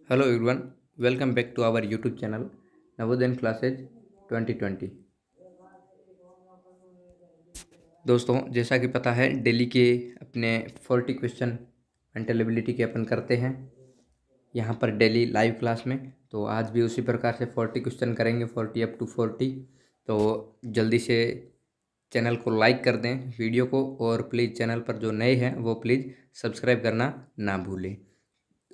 Hello everyone, welcome back to our YouTube channel Navodaya classes 2020। दोस्तों, जैसा कि पता है डेली के अपने 40 क्वेश्चन मेंटल एबिलिटी के अपन करते हैं यहाँ पर डेली लाइव क्लास में। तो आज भी उसी प्रकार से 40 क्वेश्चन करेंगे, 40 अप टू 40। तो जल्दी से चैनल को लाइक कर दें वीडियो को, और प्लीज़ चैनल पर जो नए हैं वो प्लीज़ सब्सक्राइब करना ना भूलें।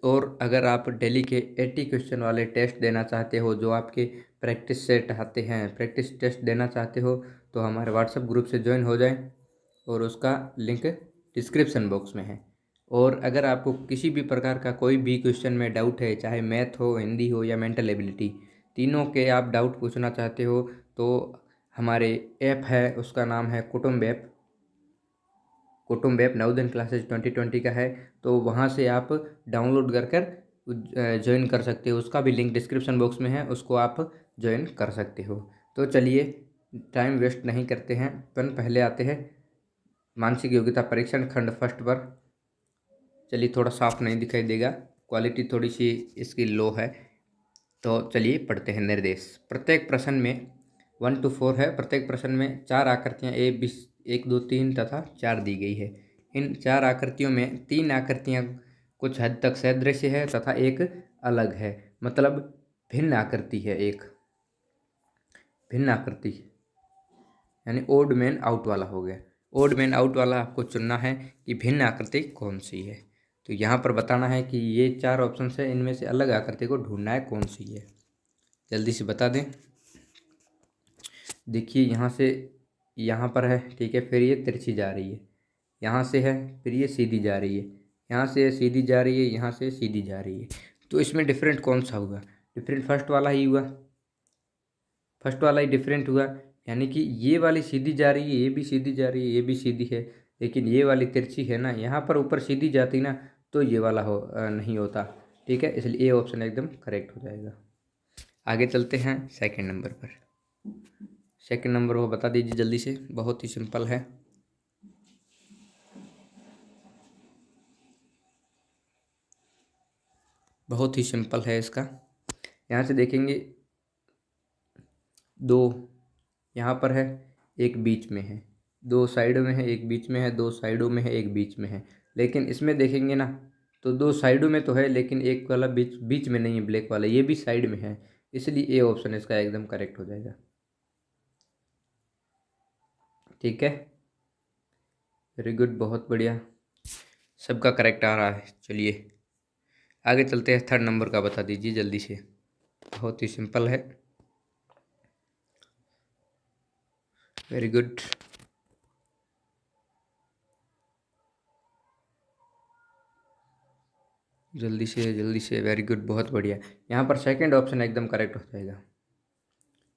और अगर आप डेली के 80 क्वेश्चन वाले टेस्ट देना चाहते हो, जो आपके प्रैक्टिस सेट आते हैं, प्रैक्टिस टेस्ट देना चाहते हो, तो हमारे व्हाट्सएप ग्रुप से ज्वाइन हो जाएं, और उसका लिंक डिस्क्रिप्शन बॉक्स में है। और अगर आपको किसी भी प्रकार का कोई भी क्वेश्चन में डाउट है, चाहे मैथ हो, हिंदी हो या मेंटल एबिलिटी, तीनों के आप डाउट पूछना चाहते हो, तो हमारे ऐप है, उसका नाम है कुटुंब ऐप नवोदय क्लासेज 2020 का है। तो वहाँ से आप डाउनलोड कर ज्वाइन कर सकते हो। उसका भी लिंक डिस्क्रिप्शन बॉक्स में है, उसको आप ज्वाइन कर सकते हो। तो चलिए टाइम वेस्ट नहीं करते हैं, अपन पहले आते हैं मानसिक योग्यता परीक्षण खंड फर्स्ट पर। चलिए, थोड़ा साफ नहीं दिखाई देगा, क्वालिटी थोड़ी सी इसकी लो है। तो चलिए पढ़ते हैं। निर्देश। प्रत्येक प्रश्न में 1 to 4 है। प्रत्येक प्रश्न में 4 आकृतियाँ ए बी 1 2 3 तथा 4 दी गई है। इन 4 आकृतियों में 3 आकृतियाँ कुछ हद तक सदृश है तथा एक अलग है, मतलब भिन्न आकृति है। एक भिन्न आकृति यानी ओड मैन आउट वाला हो गया। ओड मैन आउट वाला आपको चुनना है कि भिन्न आकृति कौन सी है। तो यहाँ पर बताना है कि ये 4 ऑप्शन है, इनमें से अलग आकृति को ढूंढना है कौन सी है। जल्दी से बता दें। देखिए, यहाँ से यहाँ पर है, ठीक है, फिर ये तिरछी जा रही है, यहाँ से है, फिर ये सीधी जा रही है, यहाँ से सीधी जा रही है, यहाँ से सीधी जा रही है। तो इसमें डिफरेंट कौन सा हुआ? डिफरेंट फर्स्ट वाला ही हुआ, फर्स्ट वाला ही डिफरेंट हुआ। यानी कि ये वाली सीधी जा रही है, ये भी सीधी जा रही है, ये भी सीधी है, लेकिन ये वाली तिरछी है ना, यहाँ पर ऊपर सीधी जाती ना, तो ये वाला नहीं होता। ठीक है, इसलिए ये ऑप्शन एकदम करेक्ट हो जाएगा। आगे चलते हैं सेकंड नंबर पर। सेकंड नंबर वो बता दीजिए जल्दी से, बहुत ही सिंपल है। बहुत ही सिंपल है इसका। यहाँ से देखेंगे, 2 यहाँ पर है, एक बीच में है, 2 साइडों में है, एक बीच में है, 2 साइडों में है, एक बीच में है। लेकिन इसमें देखेंगे ना, तो 2 साइडों में तो है, लेकिन एक वाला बीच में नहीं है, ब्लैक वाला, ये भी साइड में है। इसलिए ए ऑप्शन इसका एकदम करेक्ट हो जाएगा। ठीक है, वेरी गुड, बहुत बढ़िया, सबका करेक्ट आ रहा है। चलिए आगे चलते हैं। थर्ड नंबर का बता दीजिए जल्दी से, बहुत ही सिंपल है। वेरी गुड, जल्दी से, वेरी गुड, बहुत बढ़िया। यहाँ पर सेकंड ऑप्शन एकदम करेक्ट हो जाएगा,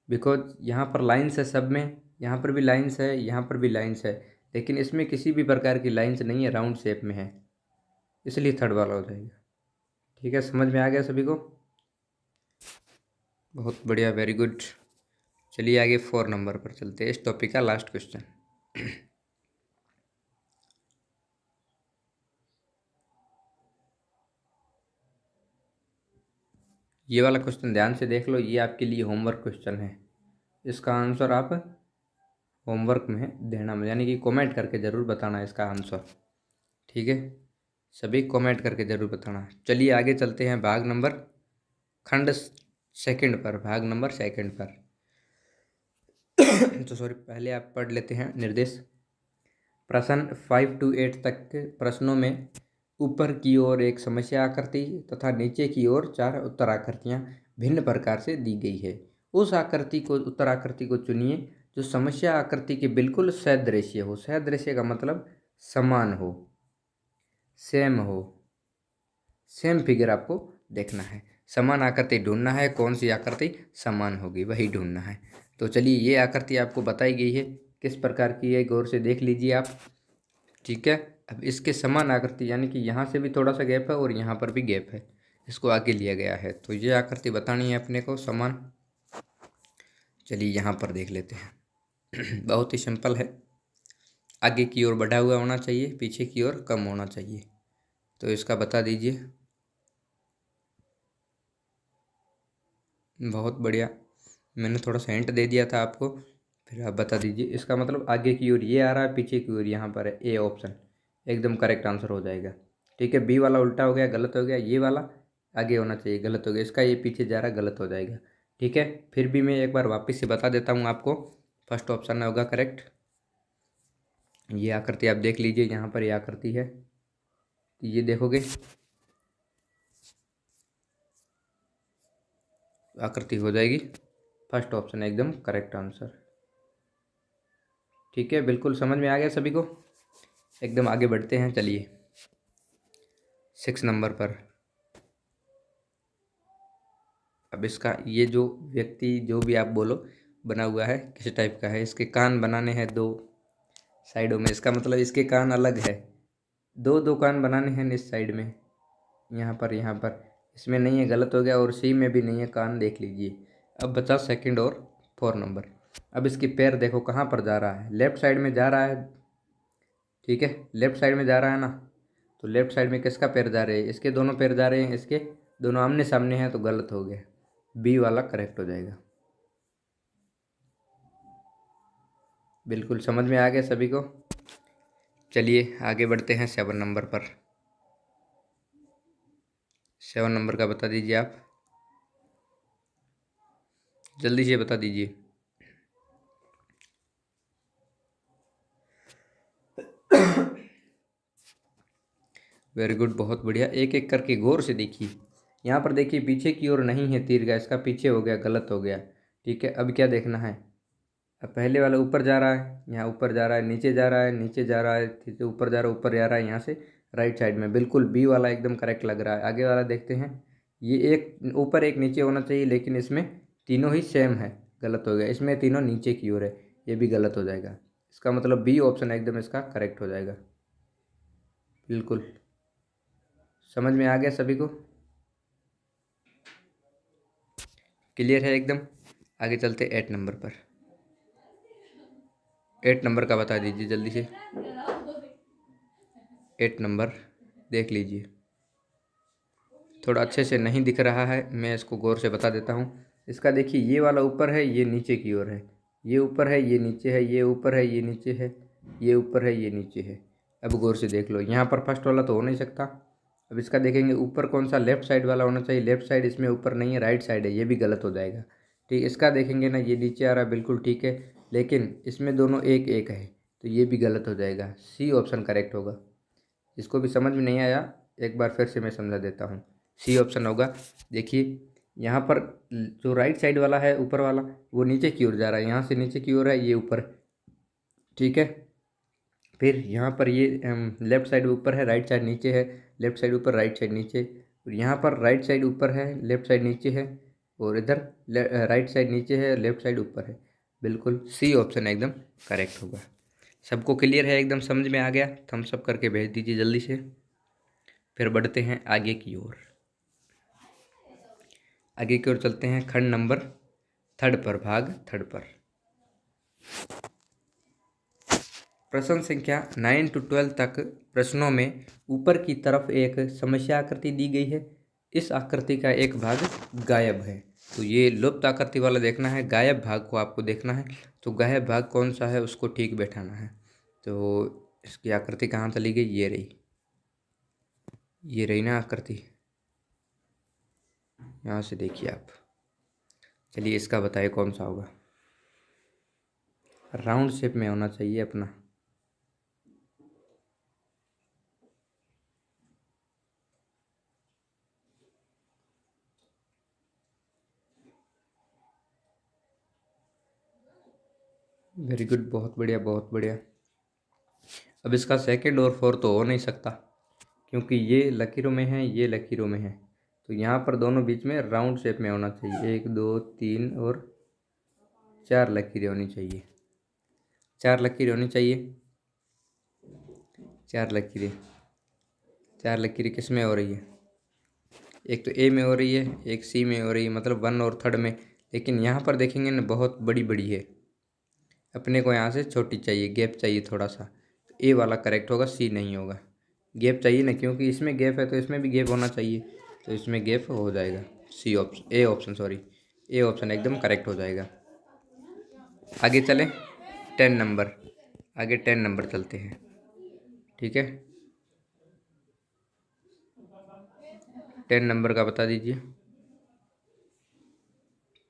बिकॉज यहाँ पर लाइन्स है सब में, यहाँ पर भी लाइन्स है, यहाँ पर भी लाइन्स है, लेकिन इसमें किसी भी प्रकार की लाइन्स नहीं है, राउंड शेप में है, इसलिए थर्ड वाला हो जाएगा। ठीक है, समझ में आ गया सभी को? बहुत बढ़िया, वेरी गुड। चलिए आगे 4 नंबर पर चलते हैं, इस टॉपिक का लास्ट क्वेश्चन। ये वाला क्वेश्चन ध्यान से देख लो, ये आपके लिए होमवर्क क्वेश्चन है। इसका आंसर आप होमवर्क में देना, यानी कि कमेंट करके ज़रूर बताना इसका आंसर। ठीक है, सभी कमेंट करके ज़रूर बताना। चलिए आगे चलते हैं भाग नंबर खंड सेकंड पर, भाग नंबर सेकंड पर। तो सॉरी, पहले आप पढ़ लेते हैं निर्देश। प्रश्न 5 to 8 तक के प्रश्नों में ऊपर की ओर एक समस्या आकृति तथा नीचे की ओर 4 उत्तर आकृतियाँ भिन्न प्रकार से दी गई है। उस आकृति को, उत्तर आकृति को चुनिए जो समस्या आकृति के बिल्कुल सदृश्य हो। सदृश्य का मतलब समान हो, सेम हो, सेम फिगर आपको देखना है। समान आकृति ढूंढना है, कौन सी आकृति समान होगी वही ढूंढना है। तो चलिए, ये आकृति आपको बताई गई है, किस प्रकार की है गौर से देख लीजिए आप। ठीक है, अब इसके समान आकृति, यानी कि यहाँ से भी थोड़ा सा गैप है और यहाँ पर भी गैप है, इसको आगे लिया गया है, तो ये आकृति बतानी है अपने को समान। चलिए यहाँ पर देख लेते हैं। बहुत ही सिंपल है, आगे की ओर बढ़ा हुआ होना चाहिए, पीछे की ओर कम होना चाहिए। तो इसका बता दीजिए। बहुत बढ़िया। मैंने थोड़ा सा हिंट दे दिया था आपको, फिर आप बता दीजिए। इसका मतलब आगे की ओर ये आ रहा है, पीछे की ओर यहाँ पर है। ए ऑप्शन एकदम करेक्ट आंसर हो जाएगा। ठीक है, बी वाला उल्टा हो गया, गलत हो गया। ये वाला आगे होना चाहिए, गलत हो गया। इसका ये पीछे जा रहा है, गलत हो जाएगा। ठीक है, फिर भी मैं एक बार वापस से बता देता हूँ आपको। फर्स्ट ऑप्शन होगा करेक्ट। ये आकृति आप देख लीजिए, यहाँ पर ये आकृति है, ये देखोगे आकृति हो जाएगी। फर्स्ट ऑप्शन एकदम करेक्ट आंसर। ठीक है, बिल्कुल समझ में आ गया सभी को। एकदम आगे बढ़ते हैं, चलिए 6 नंबर पर। अब इसका ये जो व्यक्ति, जो भी आप बोलो, बना हुआ है किस टाइप का है। इसके कान बनाने हैं 2 साइडों में, इसका मतलब इसके कान अलग है। दो कान बनाने हैं इस साइड में, यहाँ पर इसमें नहीं है, गलत हो गया। और सी में भी नहीं है कान, देख लीजिए। अब बचा सेकंड और 4 नंबर। अब इसके पैर देखो कहाँ पर जा रहा है, लेफ्ट साइड में जा रहा है। ठीक है, लेफ्ट साइड में जा रहा है ना, तो लेफ्ट साइड में किसका पैर जा रहे हैं, इसके दोनों पैर जा रहे हैं, इसके दोनों आमने सामने हैं, तो गलत हो गया। बी वाला करेक्ट हो जाएगा। बिल्कुल समझ में आ गया सभी को। चलिए आगे बढ़ते हैं 7 नंबर पर। 7 नंबर का बता दीजिए आप, जल्दी से बता दीजिए। वेरी गुड, बहुत बढ़िया। एक एक करके गौर से देखिए। यहाँ पर देखिए पीछे की ओर नहीं है तीर का, इसका पीछे हो गया, गलत हो गया। ठीक है, अब क्या देखना है। अब पहले वाला ऊपर जा रहा है, यहाँ ऊपर जा रहा है, नीचे जा रहा है, नीचे जा रहा है, ठीक है, ऊपर जा रहा है, ऊपर जा रहा है, यहाँ से राइट साइड में। बिल्कुल बी वाला एकदम करेक्ट लग रहा है। आगे वाला देखते हैं। ये एक ऊपर एक नीचे होना चाहिए, लेकिन इसमें तीनों ही सेम है, गलत हो गया। इसमें तीनों नीचे की ओर है, ये भी गलत हो जाएगा। इसका मतलब बी ऑप्शन एकदम इसका करेक्ट हो जाएगा। बिल्कुल समझ में आ गया सभी को, क्लियर है एकदम। आगे चलते 8 नंबर पर। 8 नंबर का बता दीजिए जल्दी से। 8 नंबर देख लीजिए, थोड़ा अच्छे से नहीं दिख रहा है, मैं इसको गौर से बता देता हूँ। इसका देखिए ये वाला ऊपर है, ये नीचे की ओर है। ये ऊपर है, ये नीचे है, ये ऊपर है, ये नीचे है, ये ऊपर है, ये नीचे है। अब गौर से देख लो, यहाँ पर फर्स्ट वाला तो हो नहीं सकता। अब इसका देखेंगे ऊपर कौन सा, लेफ्ट साइड वाला होना चाहिए। लेफ्ट साइड इसमें ऊपर नहीं है, राइट साइड है, ये भी गलत हो जाएगा। ठीक, इसका देखेंगे ना, ये नीचे आ रहा है, बिल्कुल ठीक है, लेकिन इसमें दोनों एक एक है, तो ये भी गलत हो जाएगा। सी ऑप्शन करेक्ट होगा। इसको भी समझ में नहीं आया, एक बार फिर से मैं समझा देता हूँ। सी ऑप्शन होगा। देखिए यहाँ पर जो राइट साइड वाला है, ऊपर वाला, वो नीचे की ओर जा रहा है, यहाँ से नीचे की ओर है, ये ऊपर। ठीक है, फिर यहाँ पर ये लेफ्ट साइड ऊपर है, राइट साइड नीचे है। लेफ्ट साइड ऊपर, राइट साइड नीचे। और यहाँ पर राइट साइड ऊपर है, लेफ्ट साइड नीचे है। और इधर राइट साइड नीचे है, लेफ्ट साइड ऊपर है। बिल्कुल सी ऑप्शन एकदम करेक्ट होगा। सबको क्लियर है, एकदम समझ में आ गया। थम्स अप करके भेज दीजिए जल्दी से। फिर बढ़ते हैं आगे की ओर। आगे की ओर चलते हैं खंड नंबर 3 पर, भाग 3 पर। प्रश्न संख्या 9 to 12 तक प्रश्नों में ऊपर की तरफ एक समस्या आकृति दी गई है। इस आकृति का एक भाग गायब है, तो ये लुप्त आकृति वाला देखना है, गायब भाग को आपको देखना है। तो गायब भाग कौन सा है उसको ठीक बैठाना है। तो इसकी आकृति कहाँ चली गई, ये रही ना आकृति, यहाँ से देखिए आप। चलिए इसका बताइए कौन सा होगा। राउंड शेप में होना चाहिए अपना। वेरी गुड, बहुत बढ़िया बहुत बढ़िया। अब इसका सेकंड और फोर्थ तो हो नहीं सकता, क्योंकि ये लकीरों में है, ये लकीरों में है। तो यहाँ पर दोनों बीच में राउंड शेप में होना चाहिए। 1 2 3 और 4 लकीरें होनी चाहिए। 4 लकीरें होनी चाहिए। 4 लकीरें, 4 लकीरें किस में हो रही है, एक तो ए में हो रही है, एक सी में हो रही है, मतलब 1 और 3 में। लेकिन यहाँ पर देखेंगे ना, बहुत बड़ी बड़ी है, अपने को यहाँ से छोटी चाहिए, गैप चाहिए थोड़ा सा। तो ए वाला करेक्ट होगा, सी नहीं होगा। गैप चाहिए ना, क्योंकि इसमें गैप है तो इसमें भी गैप होना चाहिए, तो इसमें गैप हो जाएगा। C option, A option sorry, A option एकदम करेक्ट हो जाएगा। आगे चलें 10 नंबर, आगे 10 नंबर चलते हैं। ठीक है, 10 नंबर का बता दीजिए।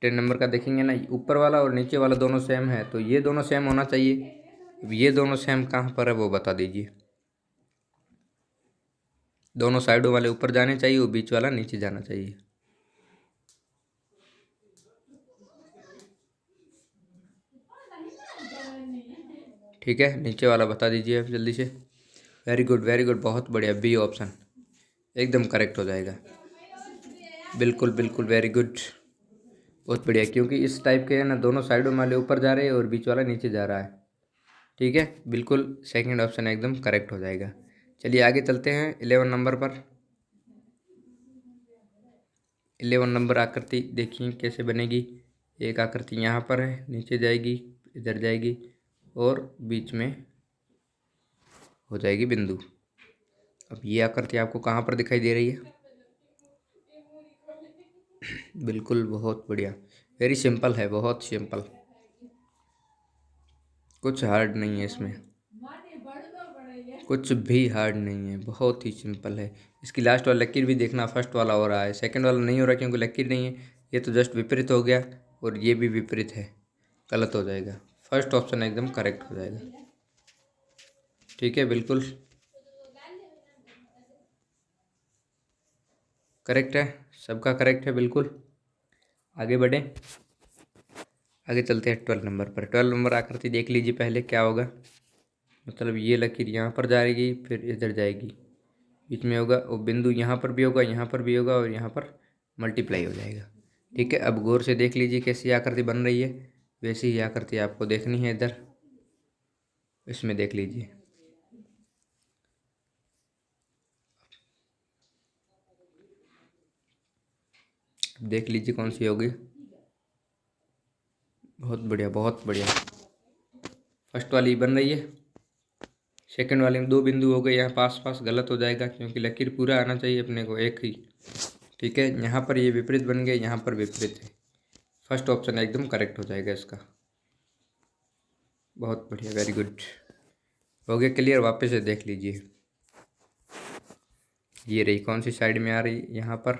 10 नंबर का देखेंगे ना, ऊपर वाला और नीचे वाला दोनों सेम है, तो ये दोनों सेम होना चाहिए। अब ये दोनों सेम कहाँ पर है वो बता दीजिए। दोनों साइडों वाले ऊपर जाने चाहिए और बीच वाला नीचे जाना चाहिए। ठीक है, नीचे वाला बता दीजिए अब जल्दी से। वेरी गुड, बहुत बढ़िया, बी ऑप्शन एकदम करेक्ट हो जाएगा। बिल्कुल बिल्कुल, वेरी गुड, बहुत बढ़िया, क्योंकि इस टाइप के है ना, दोनों साइडों वाले ऊपर जा रहे हैं और बीच वाला नीचे जा रहा है। ठीक है, बिल्कुल सेकंड ऑप्शन एकदम करेक्ट हो जाएगा। चलिए आगे चलते हैं 11 नंबर पर। 11 नंबर आकृति देखिए कैसे बनेगी। एक आकृति यहाँ पर है, नीचे जाएगी, इधर जाएगी और बीच में हो जाएगी बिंदु। अब ये आकृति आपको कहाँ पर दिखाई दे रही है? बिल्कुल, बहुत बढ़िया, वेरी सिंपल है, बहुत सिंपल, कुछ हार्ड नहीं है इसमें, कुछ भी हार्ड नहीं है, बहुत ही सिंपल है। इसकी लास्ट वाला लकीर भी देखना, फर्स्ट वाला हो रहा है, सेकंड वाला नहीं हो रहा क्योंकि लकीर नहीं है। ये तो जस्ट विपरीत हो गया और ये भी विपरीत है, गलत हो जाएगा। फर्स्ट ऑप्शन एकदम करेक्ट हो जाएगा। ठीक है, बिल्कुल करेक्ट है, सबका करेक्ट है बिल्कुल। आगे बढ़ें, आगे चलते हैं 12 नंबर पर। 12 नंबर आकृति देख लीजिए पहले क्या होगा। मतलब ये लकीर यहाँ पर जाएगी, फिर इधर जाएगी, बीच में होगा और बिंदु यहाँ पर भी होगा, यहाँ पर भी होगा और यहाँ पर मल्टीप्लाई हो जाएगा। ठीक है, अब गौर से देख लीजिए कैसी आकृति बन रही है। वैसी ही आकृति आपको देखनी है इधर, इसमें देख लीजिए। अब देख लीजिए कौन सी होगी। बहुत बढ़िया, बहुत बढ़िया, फर्स्ट वाली बन रही है। सेकंड वाले में दो बिंदु हो गए यहाँ पास पास, गलत हो जाएगा क्योंकि लकीर पूरा आना चाहिए अपने को, एक ही। ठीक है, यहाँ पर ये विपरीत बन गए, यहाँ पर विपरीत है। फर्स्ट ऑप्शन एकदम करेक्ट हो जाएगा इसका। बहुत बढ़िया, वेरी गुड, हो गया क्लियर। वापस से देख लीजिए, ये रही कौन सी साइड में आ रही, यहाँ पर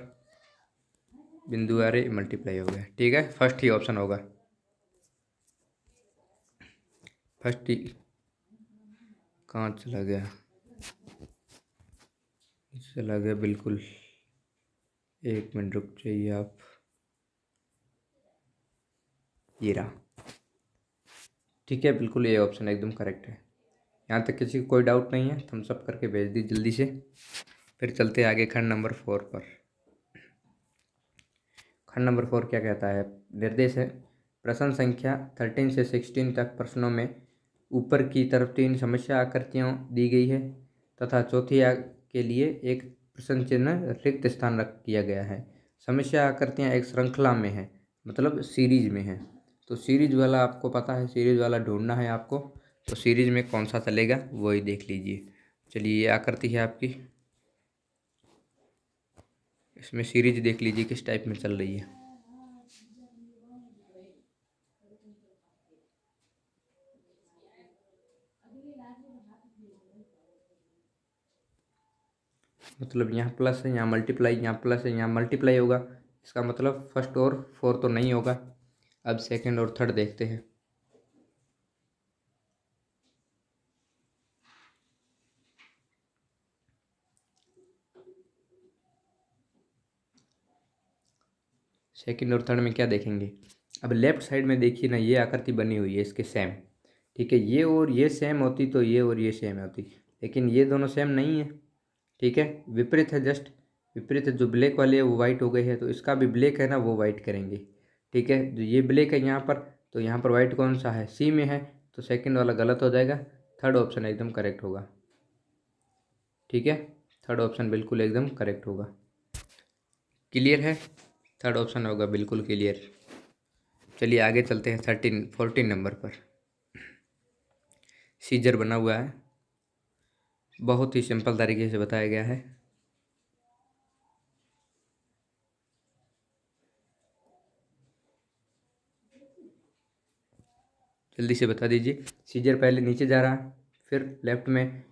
बिंदु आ रही, मल्टीप्लाई हो गया। ठीक है, फर्स्ट ही ऑप्शन होगा, फर्स्ट ही। कहाँ चला गया, चला गया बिल्कुल, एक मिनट रुक जाइए आप, ये रहा। ठीक है, बिल्कुल ये ऑप्शन एकदम करेक्ट है। यहाँ तक किसी को कोई डाउट नहीं है, थम्स अप करके भेज दी जल्दी से। फिर चलते हैं आगे खंड नंबर 4 पर। खंड नंबर 4 क्या कहता है? निर्देश है, प्रश्न संख्या 13 से 16 तक प्रश्नों में ऊपर की तरफ 3 समस्या आकृतियाँ दी गई है तथा चौथी के लिए एक प्रश्न चिन्ह रिक्त स्थान रख किया गया है। समस्या आकृतियाँ एक श्रृंखला में है, मतलब सीरीज में है। तो सीरीज वाला आपको पता है, सीरीज वाला ढूंढना है आपको, तो सीरीज में कौन सा चलेगा वही देख लीजिए। चलिए, ये आकृति है आपकी, इसमें सीरीज देख लीजिए किस टाइप में चल रही है। मतलब यहाँ प्लस है, यहाँ मल्टीप्लाई, यहाँ प्लस है, यहाँ मल्टीप्लाई होगा। इसका मतलब फर्स्ट और फोर्थ तो नहीं होगा। अब सेकंड और थर्ड देखते हैं। सेकंड और थर्ड में क्या देखेंगे? अब लेफ्ट साइड में देखिए ना, ये आकृति बनी हुई है इसके सेम। ठीक है, ये और ये सेम होती तो ये और ये सेम होती, लेकिन ये दोनों सेम नहीं है। ठीक है, विपरीत है, जस्ट विपरीत है। जो ब्लैक वाली है वो वाइट हो गई है, तो इसका भी ब्लैक है ना, वो वाइट करेंगे। ठीक है, जो ये ब्लैक है यहाँ पर, तो यहाँ पर वाइट कौन सा है? सी में है, तो सेकंड वाला गलत हो जाएगा, थर्ड ऑप्शन एकदम करेक्ट होगा। ठीक है, थर्ड ऑप्शन बिल्कुल एकदम करेक्ट होगा। क्लियर है, थर्ड ऑप्शन होगा बिल्कुल क्लियर। चलिए आगे चलते हैं 14 नंबर पर। सीजर बना हुआ है, बहुत ही सिंपल तरीके से बताया गया है। जल्दी से बता दीजिए। सीजर पहले नीचे जा रहा है, फिर लेफ्ट में,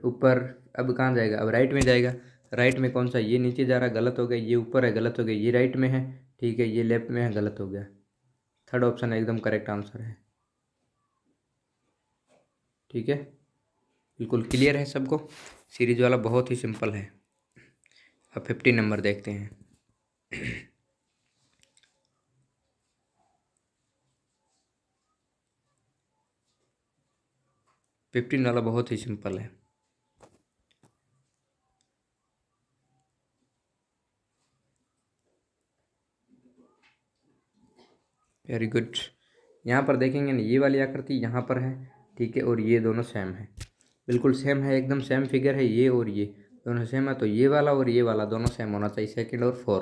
ऊपर, अब कहाँ जाएगा, अब राइट में जाएगा। राइट में कौन सा, ये नीचे जा रहा है, गलत हो गया। ये ऊपर है, गलत हो गया। ये राइट में है, ठीक है। ये लेफ्ट में है, गलत हो गया। थर्ड ऑप्शन एकदम करेक्ट आंसर है, ठीक है। बिल्कुल क्लियर है सबको। सीरीज वाला बहुत ही सिंपल है। अब 15 नंबर देखते हैं। 15 वाला बहुत ही सिंपल है। Very good. यहाँ पर देखेंगे ना, ये वाली आकृति यहाँ पर है, ठीक है, और ये दोनों सेम है, बिल्कुल सेम है, एकदम सेम फिगर है। ये और ये दोनों सेम है, तो ये वाला और ये वाला दोनों सेम होना चाहिए। सेकंड और फोर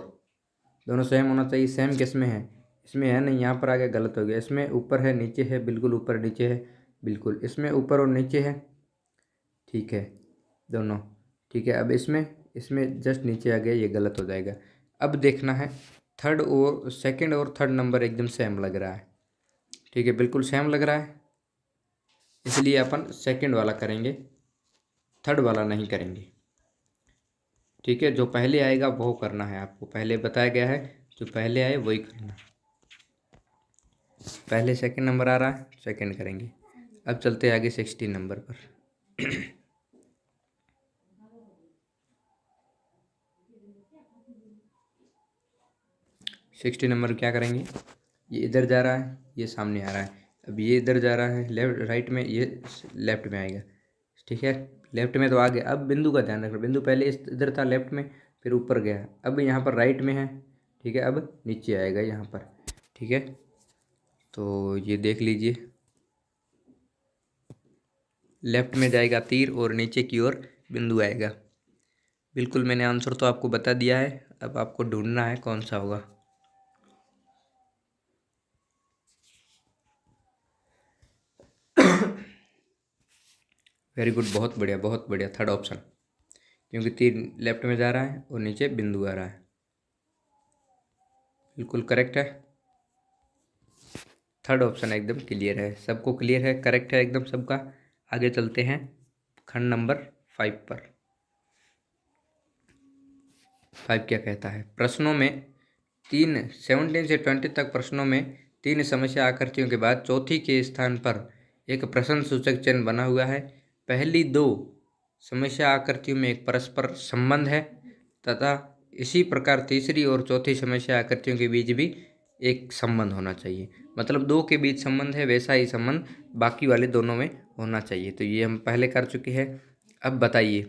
दोनों सेम होना चाहिए। सेम किस में है, इसमें है नहीं, यहाँ पर आ गया, गलत हो गया। इसमें ऊपर है, नीचे है, बिल्कुल ऊपर नीचे है, बिल्कुल। इसमें ऊपर और नीचे है, ठीक है, दोनों, ठीक है। अब इसमें इसमें जस्ट नीचे आ गया, ये गलत हो जाएगा। अब देखना है, थर्ड और सेकंड और थर्ड नंबर एकदम सेम लग रहा है, ठीक है, बिल्कुल सेम लग रहा है, इसलिए अपन सेकंड वाला करेंगे, थर्ड वाला नहीं करेंगे, ठीक है। जो पहले आएगा वो करना है आपको, पहले बताया गया है, जो पहले आए वही करना। पहले सेकंड नंबर आ रहा है, सेकंड करेंगे। अब चलते हैं आगे 16 नंबर पर। 60 नंबर क्या करेंगे, ये इधर जा रहा है, ये सामने आ रहा है। अब ये इधर जा रहा है, लेफ्ट राइट में, ये लेफ्ट में आएगा, ठीक है। लेफ्ट में तो आ गया। अब बिंदु का ध्यान रखना, बिंदु पहले इस इधर था लेफ्ट में, फिर ऊपर गया, अब यहाँ पर राइट में है, ठीक है। अब नीचे आएगा यहाँ पर, ठीक है। तो ये देख लीजिए, लेफ्ट में जाएगा तीर और नीचे की ओर बिंदु आएगा। बिल्कुल, मैंने आंसर तो आपको बता दिया है, अब आपको ढूंढना है कौन सा होगा। वेरी गुड, बहुत बढ़िया, बहुत बढ़िया। थर्ड ऑप्शन, क्योंकि तीर लेफ्ट में जा रहा है और नीचे बिंदु आ रहा है, बिल्कुल करेक्ट है। थर्ड ऑप्शन एकदम क्लियर है, सबको क्लियर है, करेक्ट है एकदम सबका। आगे चलते हैं खंड नंबर 5 पर। 5 क्या कहता है, प्रश्नों में 17 से 20 तक प्रश्नों में 3 समस्या आकृतियों के बाद चौथी के स्थान पर एक प्रश्न सूचक चिन्ह बना हुआ है। पहली 2 समस्या आकृतियों में एक परस्पर संबंध है तथा इसी प्रकार तीसरी और चौथी समस्या आकृतियों के बीच भी एक संबंध होना चाहिए। मतलब 2 के बीच संबंध है, वैसा ही संबंध बाकी वाले दोनों में होना चाहिए। तो ये हम पहले कर चुके हैं। अब बताइए,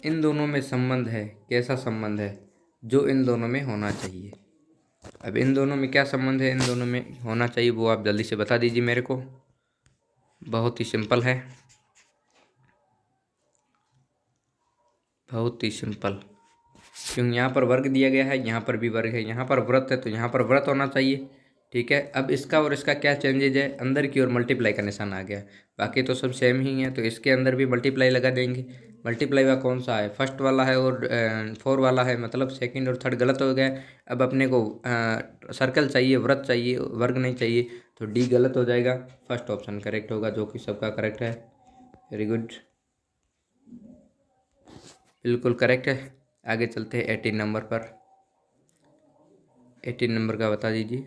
इन दोनों में संबंध है, कैसा संबंध है जो इन दोनों में होना चाहिए। अब इन दोनों में क्या संबंध है, इन दोनों में होना चाहिए, वो आप जल्दी से बता दीजिए मेरे को। बहुत ही सिंपल है, बहुत ही सिंपल। क्योंकि यहाँ पर वर्ग दिया गया है, यहाँ पर भी वर्ग है, यहाँ पर व्रत है तो यहाँ पर व्रत होना चाहिए, ठीक है। अब इसका और इसका क्या चेंजेज है, अंदर की ओर मल्टीप्लाई का निशान आ गया, बाकी तो सब सेम ही है, तो इसके अंदर भी मल्टीप्लाई लगा देंगे। मल्टीप्लाई का कौन सा है, फर्स्ट वाला है और 4 वाला है, मतलब सेकंड और थर्ड गलत हो गया। अब अपने को सर्कल चाहिए, व्रत चाहिए, वर्ग नहीं चाहिए, तो डी गलत हो जाएगा, फर्स्ट ऑप्शन करेक्ट होगा, जो कि सबका करेक्ट है। वेरी गुड, बिल्कुल करेक्ट है। आगे चलते हैं 18 नंबर पर। 18 नंबर का बता दीजिए।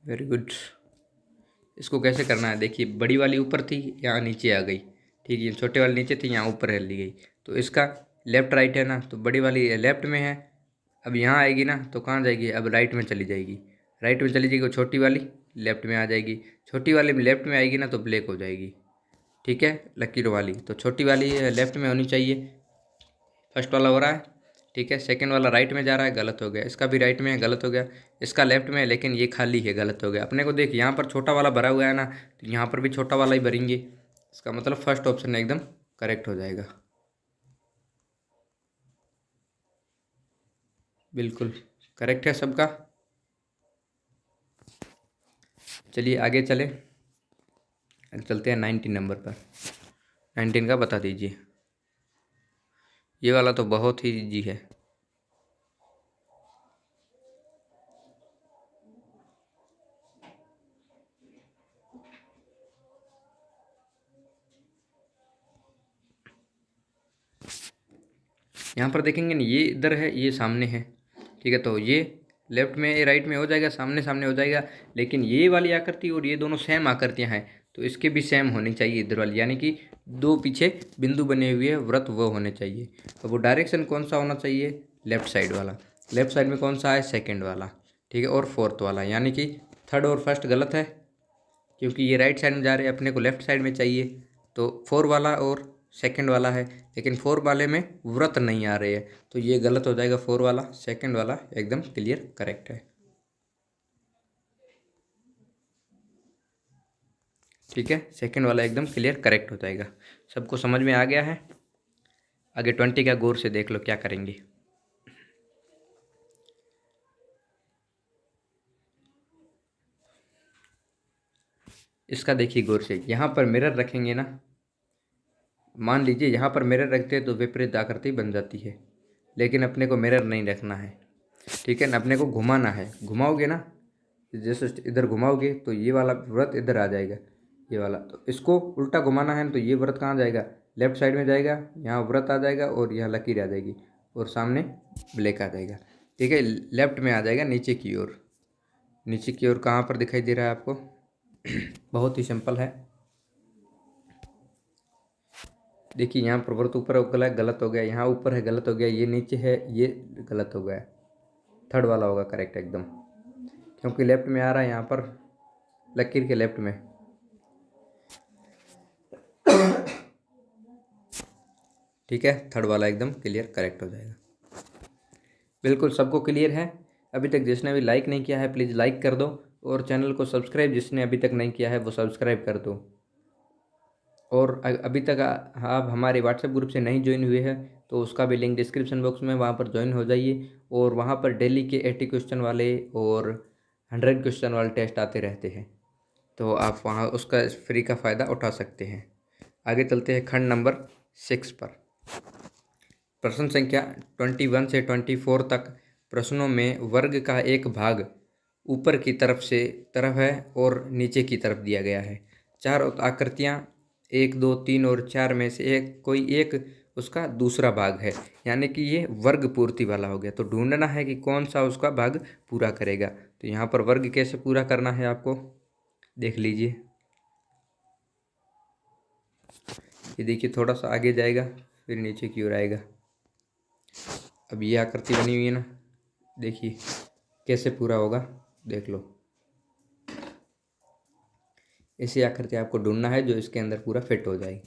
Very good. इसको कैसे करना है, देखिए, बड़ी वाली ऊपर थी, यहाँ नीचे आ गई, ठीक है। छोटे वाली नीचे थी, यहाँ ऊपर ली गई, तो इसका लेफ्ट राइट है ना, तो बड़ी वाली लेफ्ट में है। अब यहाँ आएगी ना, तो कहाँ जाएगी, अब राइट में चली जाएगी, राइट में चली जाएगी, छोटी वाली लेफ्ट में आ जाएगी। छोटी वाली लेफ्ट में आएगी ना, तो ब्लैक हो जाएगी, ठीक है, लकीर वाली। तो छोटी वाली लेफ्ट में होनी चाहिए, फर्स्ट वाला हो रहा है, ठीक है। सेकंड वाला राइट में जा रहा है, गलत हो गया। इसका भी राइट में है, गलत हो गया। इसका लेफ्ट में है, लेकिन ये खाली है, गलत हो गया। अपने को देख, यहाँ पर छोटा वाला भरा हुआ है ना, तो यहाँ पर भी छोटा वाला ही भरेंगे। इसका मतलब फर्स्ट ऑप्शन एकदम करेक्ट हो जाएगा, बिल्कुल करेक्ट है सबका। चलिए आगे चले, आगे चलते हैं 19 नंबर पर। 19 का बता दीजिए। ये वाला तो बहुत ही इजी है। यहाँ पर देखेंगे ना, ये इधर है, ये सामने है, ठीक है। तो ये लेफ्ट में राइट में हो जाएगा, सामने सामने हो जाएगा। लेकिन ये वाली आकृति और ये दोनों सेम आकृतियाँ हैं, तो इसके भी सेम होनी चाहिए इधर वाली, यानी कि दो पीछे बिंदु बने हुए वृत्त वो होने चाहिए। तो वो डायरेक्शन कौन सा होना चाहिए? लेफ्ट साइड वाला। लेफ्ट साइड में कौन सा है? सेकेंड वाला, ठीक है। और फोर्थ वाला, यानी कि थर्ड और फर्स्ट गलत है, क्योंकि ये राइट साइड में जा रहे हैं, अपने को लेफ्ट साइड में चाहिए। तो फोर वाला और सेकंड वाला है, लेकिन फोर वाले में वृत्त नहीं आ रहे हैं, तो ये गलत हो जाएगा। फोर वाला, सेकंड वाला एकदम क्लियर करेक्ट है, ठीक है। सेकंड वाला एकदम क्लियर करेक्ट हो जाएगा। सबको समझ में आ गया है? आगे 20 का गौर से देख लो क्या करेंगे। इसका देखिए गौर से, यहाँ पर मिरर रखेंगे ना, मान लीजिए यहाँ पर मिरर रखते हैं तो विपरीत आकृति बन जाती है, लेकिन अपने को मिरर नहीं रखना है, ठीक है ना। अपने को घुमाना है, घुमाओगे ना, जैसे इधर घुमाओगे तो ये वाला वृत्त इधर आ जाएगा, ये वाला। तो इसको उल्टा घुमाना है तो ये वृत्त कहाँ जाएगा? लेफ्ट साइड में जाएगा, यहाँ वृत्त आ जाएगा और यहाँ लकीर आ जाएगी और सामने ब्लैक आ जाएगा, ठीक है। लेफ्ट में आ जाएगा, नीचे की ओर। नीचे की ओर कहाँ पर दिखाई दे रहा है आपको? बहुत ही सिंपल है। देखिए यहाँ पर वृत्त ऊपर गला गलत हो गया, यहाँ ऊपर है गलत हो गया, ये नीचे है ये गलत हो गया। थर्ड वाला होगा करेक्ट एकदम, क्योंकि लेफ्ट में आ रहा है, यहाँ पर लकीर के लेफ्ट में। ठीक है, थर्ड वाला एकदम क्लियर करेक्ट हो जाएगा। बिल्कुल सबको क्लियर है? अभी तक जिसने अभी लाइक नहीं किया है प्लीज़ लाइक कर दो, और चैनल को सब्सक्राइब जिसने अभी तक नहीं किया है वो सब्सक्राइब कर दो। और अभी तक आप हमारे व्हाट्सएप ग्रुप से नहीं ज्वाइन हुए हैं तो उसका भी लिंक डिस्क्रिप्शन बॉक्स में, वहाँ पर ज्वाइन हो जाइए। और वहाँ पर डेली के 80 क्वेश्चन वाले और 100 क्वेश्चन वाले टेस्ट आते रहते हैं, तो आप वहाँ उसका फ्री का फ़ायदा उठा सकते हैं। आगे चलते हैं खंड नंबर 6 पर। प्रश्न संख्या 21 से 24 तक प्रश्नों में वर्ग का एक भाग ऊपर की तरफ है और नीचे की तरफ दिया गया है। चार आकृतियाँ 1, 2, 3 और 4 में से कोई एक उसका दूसरा भाग है, यानी कि ये वर्ग पूर्ति वाला हो गया। तो ढूंढना है कि कौन सा उसका भाग पूरा करेगा। तो यहाँ पर वर्ग कैसे पूरा करना है आपको देख लीजिए। ये देखिए थोड़ा सा आगे जाएगा फिर नीचे की ओर आएगा। अब ये आकृति बनी हुई है ना, देखिए कैसे पूरा होगा, देख लो। ऐसी आकृति आपको ढूंढना है जो इसके अंदर पूरा फिट हो जाए,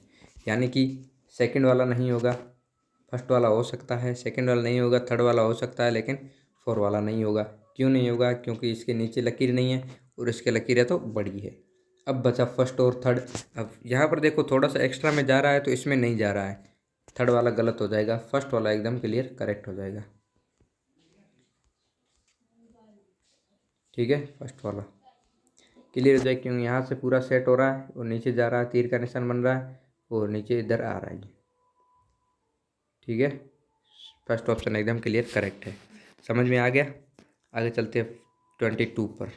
यानी कि सेकंड वाला नहीं होगा, फर्स्ट वाला हो सकता है, सेकंड वाला नहीं होगा, थर्ड वाला हो सकता है, लेकिन फोर वाला नहीं होगा। क्यों नहीं होगा? क्योंकि इसके नीचे लकीर नहीं है और इसके लकीर है तो बड़ी है। अब बचा फर्स्ट और थर्ड। अब यहाँ पर देखो थोड़ा सा एक्स्ट्रा में जा रहा है तो इसमें नहीं जा रहा है, थर्ड वाला गलत हो जाएगा, फर्स्ट वाला एकदम क्लियर करेक्ट हो जाएगा, ठीक है। फर्स्ट वाला क्लियर हो जाए, क्योंकि यहाँ से पूरा सेट हो रहा है और नीचे जा रहा है, तीर का निशान बन रहा है और नीचे इधर आ रहा है, ठीक है। फर्स्ट ऑप्शन एकदम क्लियर करेक्ट है। समझ में आ गया? आगे चलते हैं 22 पर।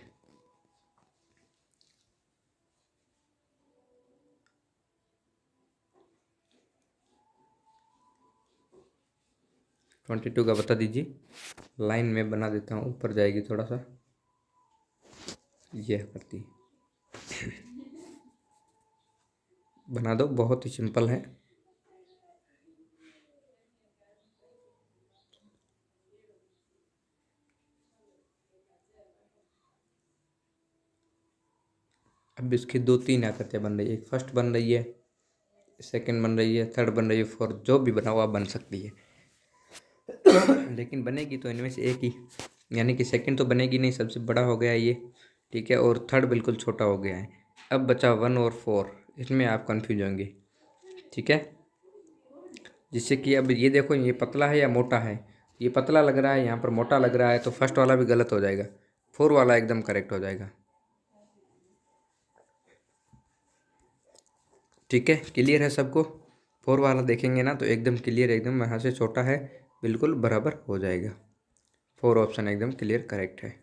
ट्वेंटी टू का बता दीजिए। लाइन में बना देता हूँ, ऊपर जाएगी थोड़ा सा, यह करती बना दो, बहुत ही सिंपल है। अब इसकी 2-3 आकृतियाँ बन रही है, एक फर्स्ट बन रही है, सेकंड बन रही है, थर्ड बन रही है, फोर्थ, जो भी बना हुआ बन सकती है। लेकिन बनेगी तो इनमें से एक ही, यानी कि सेकंड तो बनेगी नहीं, सबसे बड़ा हो गया ये, ठीक है। और थर्ड बिल्कुल छोटा हो गया है। अब बचा 1 और 4, इसमें आप कंफ्यूज होंगे, ठीक है। जिससे कि अब ये देखो ये पतला है या मोटा है, ये पतला लग रहा है, यहाँ पर मोटा लग रहा है, तो फर्स्ट वाला भी गलत हो जाएगा, 4 वाला एकदम करेक्ट हो जाएगा। ठीक है, क्लियर है सबको। 4 वाला देखेंगे ना तो एकदम क्लियर, एकदम यहाँ से छोटा है, बिल्कुल बराबर हो जाएगा। 4 ऑप्शन एकदम क्लियर करेक्ट है।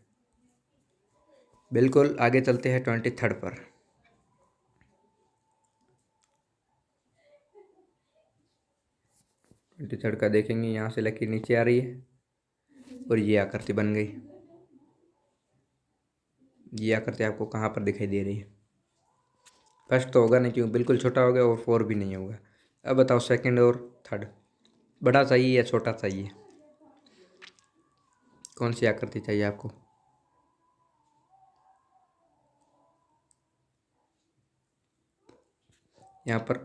बिल्कुल आगे चलते हैं 23rd पर। 23rd का देखेंगे, यहाँ से लकीर नीचे आ रही है और ये आकृति बन गई। ये आकृति आपको कहाँ पर दिखाई दे रही है? फर्स्ट तो होगा नहीं, क्यों बिल्कुल छोटा हो गया, और 4 भी नहीं होगा। अब बताओ सेकंड और थर्ड, बड़ा चाहिए या छोटा चाहिए? कौन सी आकृति चाहिए आपको? यहाँ पर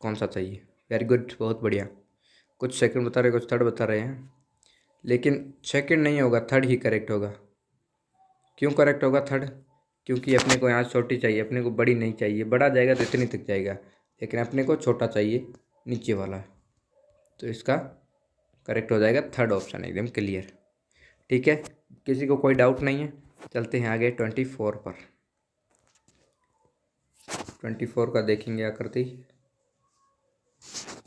कौन सा चाहिए? वेरी गुड, बहुत बढ़िया। कुछ सेकंड बता रहे, कुछ थर्ड बता रहे हैं, लेकिन सेकंड नहीं होगा, थर्ड ही करेक्ट होगा। क्यों करेक्ट होगा थर्ड? क्योंकि अपने को यहाँ छोटी चाहिए, अपने को बड़ी नहीं चाहिए। बड़ा जाएगा तो इतनी तक जाएगा, लेकिन अपने को छोटा चाहिए, नीचे वाला। तो इसका करेक्ट हो जाएगा थर्ड ऑप्शन, एकदम क्लियर। ठीक है, किसी को कोई डाउट नहीं है? चलते हैं आगे 24 पर। 24 का देखेंगे आकृति,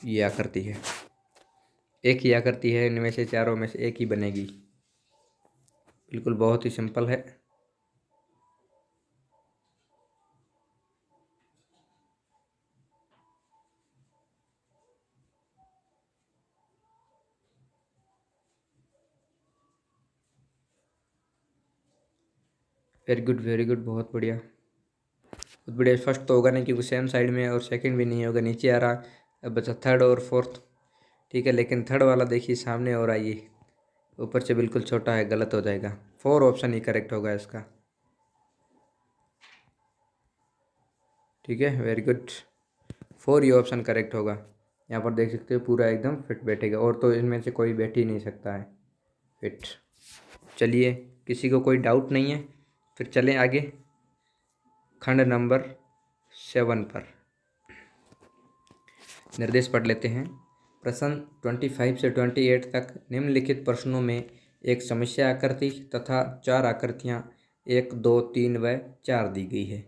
ये आकृति है। एक ही आकृति है, इनमें से चारों में से एक ही बनेगी। बिल्कुल बहुत ही सिंपल है। वेरी गुड, बहुत बढ़िया, बहुत बढ़िया। फर्स्ट तो होगा नहीं क्योंकि सेम साइड में है, और सेकंड भी नहीं होगा, नीचे आ रहा। अब बचा थर्ड और फोर्थ। ठीक है, लेकिन थर्ड वाला देखिए सामने और आइए, ऊपर से बिल्कुल छोटा है, गलत हो जाएगा। 4 ऑप्शन ही करेक्ट होगा इसका। ठीक है, वेरी गुड, 4 ही ऑप्शन करेक्ट होगा। यहाँ पर देख सकते हो पूरा एकदम फिट बैठेगा, और तो इनमें से कोई बैठ ही नहीं सकता है फिट। चलिए, किसी को कोई डाउट नहीं है? फिर चलें आगे खंड नंबर 7 पर। निर्देश पढ़ लेते हैं। प्रश्न 25 से 28 तक निम्नलिखित प्रश्नों में एक समस्या आकृति तथा 4 आकृतियाँ 1, 2, 3 व 4 दी गई है।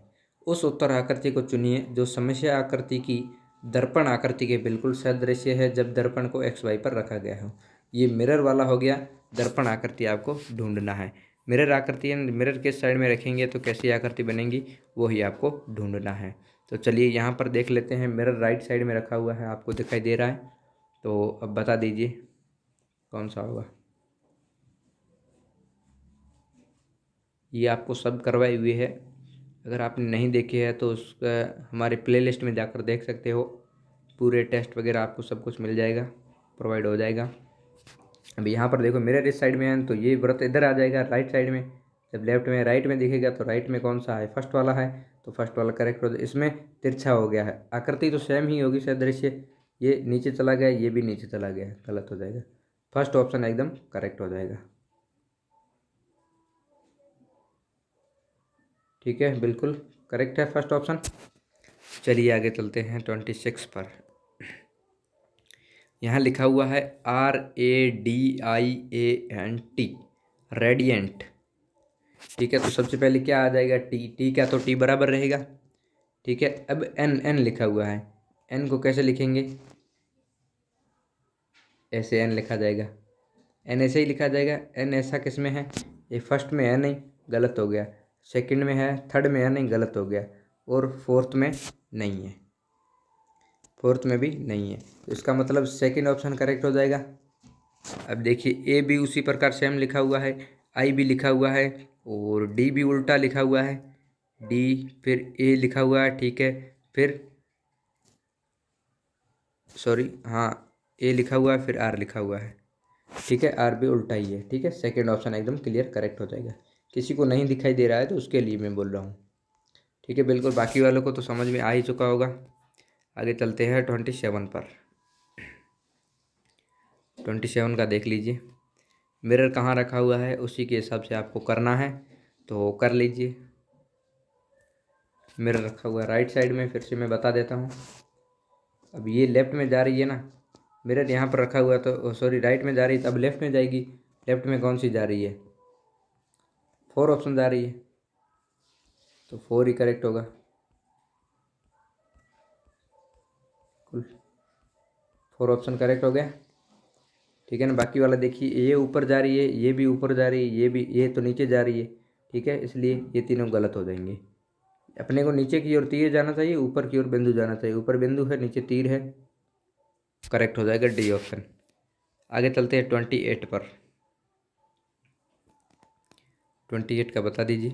उस उत्तर आकृति को चुनिए जो समस्या आकृति की दर्पण आकृति के बिल्कुल सदृश है जब दर्पण को XY पर रखा गया हो। ये मिरर वाला हो गया, दर्पण आकृति आपको ढूंढना है। मिरर आकृति, मिरर के साइड में रखेंगे तो कैसी आकृति बनेगी, वो ही आपको ढूंढना है। तो चलिए यहाँ पर देख लेते हैं। मिरर राइट साइड में रखा हुआ है, आपको दिखाई दे रहा है। तो अब बता दीजिए कौन सा होगा। ये आपको सब करवाई हुई है, अगर आपने नहीं देखी है तो उसका हमारे प्लेलिस्ट में जाकर देख सकते हो। पूरे टेस्ट वगैरह आपको सब कुछ मिल जाएगा, प्रोवाइड हो जाएगा। अब यहाँ पर देखो, मिरर इस साइड में है तो ये वृत्त इधर आ जाएगा राइट साइड में। जब लेफ्ट में राइट में दिखेगा तो राइट में कौन सा है, फर्स्ट वाला है, तो फर्स्ट वाला करेक्ट हो जाए। इसमें तिरछा हो गया है, आकृति तो सेम ही होगी सदृश्य। ये नीचे चला गया, ये भी नीचे चला गया, गलत हो जाएगा। फर्स्ट ऑप्शन एकदम करेक्ट हो जाएगा। ठीक है, बिल्कुल करेक्ट है फर्स्ट ऑप्शन। चलिए आगे चलते हैं 26 पर। यहाँ लिखा हुआ है RADIANT, रेडियंट। ठीक है, तो सबसे पहले क्या आ जाएगा, टी। टी का तो टी बराबर रहेगा। ठीक है, अब एन, एन लिखा हुआ है, एन को कैसे लिखेंगे? ऐसे एन लिखा जाएगा, एन ऐसे ही लिखा जाएगा। एन ऐसा किस में है, ये फर्स्ट में है नहीं, गलत हो गया। सेकंड में है, थर्ड में है नहीं, गलत हो गया। और फोर्थ में नहीं है, फोर्थ में भी नहीं है, तो इसका मतलब सेकंड ऑप्शन करेक्ट हो जाएगा। अब देखिए, ए भी उसी प्रकार सेम लिखा हुआ है, आई भी लिखा हुआ है, और डी भी उल्टा लिखा हुआ है। डी फिर ए लिखा हुआ है, ठीक है, फिर सॉरी, हाँ, ए लिखा हुआ है, फिर आर लिखा हुआ है। ठीक है, आर भी उल्टा ही है। ठीक है, सेकंड ऑप्शन एकदम क्लियर करेक्ट हो जाएगा। किसी को नहीं दिखाई दे रहा है तो उसके लिए मैं बोल रहा हूँ। ठीक है, बिल्कुल, बाकी वालों को तो समझ में आ ही चुका होगा। आगे चलते हैं 27 पर। 27 का देख लीजिए। मिरर कहाँ रखा हुआ है उसी के हिसाब से आपको करना है, तो कर लीजिए। मिरर रखा हुआ है राइट साइड में, फिर से मैं बता देता हूँ। अब ये लेफ्ट में जा रही है ना, मिरर यहाँ पर रखा हुआ है तो सॉरी राइट में जा रही है, तो अब लेफ्ट में जाएगी। लेफ्ट में कौन सी जा रही है, 4 ऑप्शन जा रही है, तो 4 ही करेक्ट होगा। 4 ऑप्शन करेक्ट हो गया। ठीक है ना। बाकी वाला देखिए, ये ऊपर जा रही है, ये भी ऊपर जा रही है, ये भी, ये तो नीचे जा रही है। ठीक है, इसलिए ये तीनों गलत हो जाएंगे। अपने को नीचे की ओर तीर जाना चाहिए, ऊपर की ओर बिंदु जाना चाहिए। ऊपर बिंदु है, नीचे तीर है, करेक्ट हो जाएगा डी ऑप्शन। आगे चलते हैं 28 पर। 28 का बता दीजिए।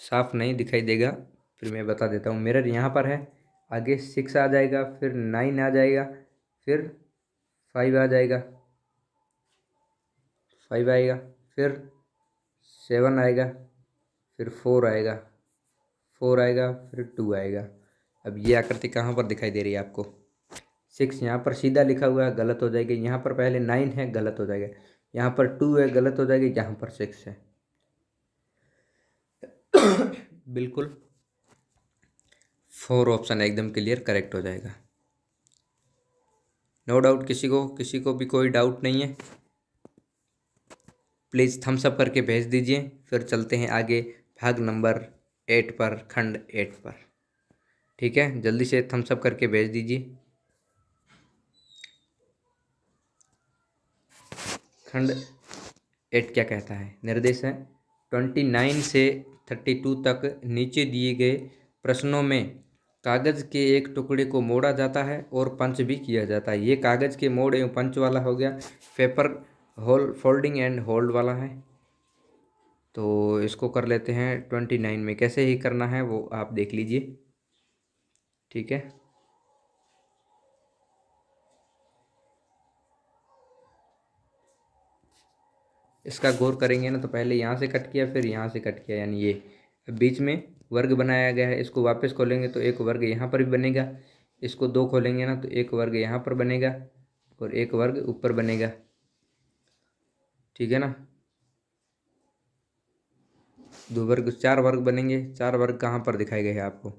साफ नहीं दिखाई देगा, फिर मैं बता देता हूँ। मिरर यहाँ पर है, आगे 6 आ जाएगा, फिर 9 आ जाएगा, फिर 5 आ जाएगा, 5 आएगा, फिर 7 आएगा, फिर 4 आएगा, 4 आएगा, फिर 2 आएगा। अब ये आकृति कहाँ पर दिखाई दे रही है आपको? 6 यहाँ पर सीधा लिखा हुआ है, गलत हो जाएगा। यहाँ पर पहले 9 है, गलत हो जाएगा। यहाँ पर 2 है, गलत हो जाएगा। यहाँ पर 6 है। बिल्कुल 4 ऑप्शन एकदम क्लियर करेक्ट हो जाएगा। नो डाउट, किसी को भी कोई डाउट नहीं है? प्लीज़ थम्स अप करके भेज दीजिए। फिर चलते हैं आगे भाग नंबर 8 पर, खंड 8 पर। ठीक है, जल्दी से थम्स अप करके भेज दीजिए। खंड 8 क्या कहता है? निर्देश है 29 से 32 तक नीचे दिए गए प्रश्नों में कागज़ के एक टुकड़े को मोड़ा जाता है और पंच भी किया जाता है। ये कागज़ के मोड़ एवं पंच वाला हो गया। Paper hole folding and hold वाला है। तो इसको कर लेते हैं 29 में। कैसे ही करना है वो आप देख लीजिए। ठीक है, इसका गौर करेंगे ना, तो पहले यहाँ से कट किया, फिर यहाँ से कट किया, यानी ये बीच में वर्ग बनाया गया है। इसको वापस खोलेंगे तो एक वर्ग यहाँ पर भी बनेगा। इसको 2 खोलेंगे ना तो एक वर्ग यहाँ पर बनेगा और एक वर्ग ऊपर बनेगा। ठीक है ना। 2 वर्ग, 4 वर्ग बनेंगे। 4 वर्ग कहाँ पर दिखाए गए हैं आपको?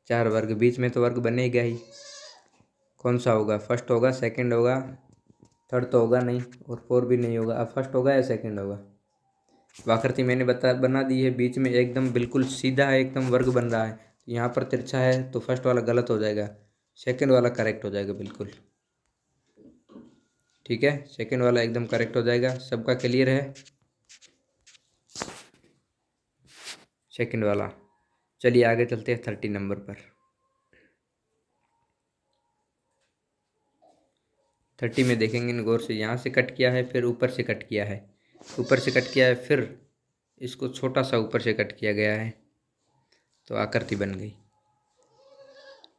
4 वर्ग, बीच में तो वर्ग बनेगा ही। कौन सा होगा? फर्स्ट होगा, सेकंड होगा, थर्ड तो होगा नहीं, और 4 भी नहीं होगा। अब फर्स्ट होगा या सेकंड होगा? आकृति मैंने बना दी है, बीच में एकदम बिल्कुल सीधा है, एकदम वर्ग बन रहा है। यहाँ पर तिरछा है तो फर्स्ट वाला गलत हो जाएगा, सेकंड वाला करेक्ट हो जाएगा बिल्कुल। ठीक है, सेकंड वाला एकदम करेक्ट हो जाएगा। सबका क्लियर है सेकंड वाला? चलिए आगे चलते हैं 30 नंबर पर। 30 में देखेंगे गौर से, यहाँ से कट किया है, फिर ऊपर से कट किया है, ऊपर से कट किया है, फिर इसको छोटा सा ऊपर से कट किया गया है, तो आकृति बन गई।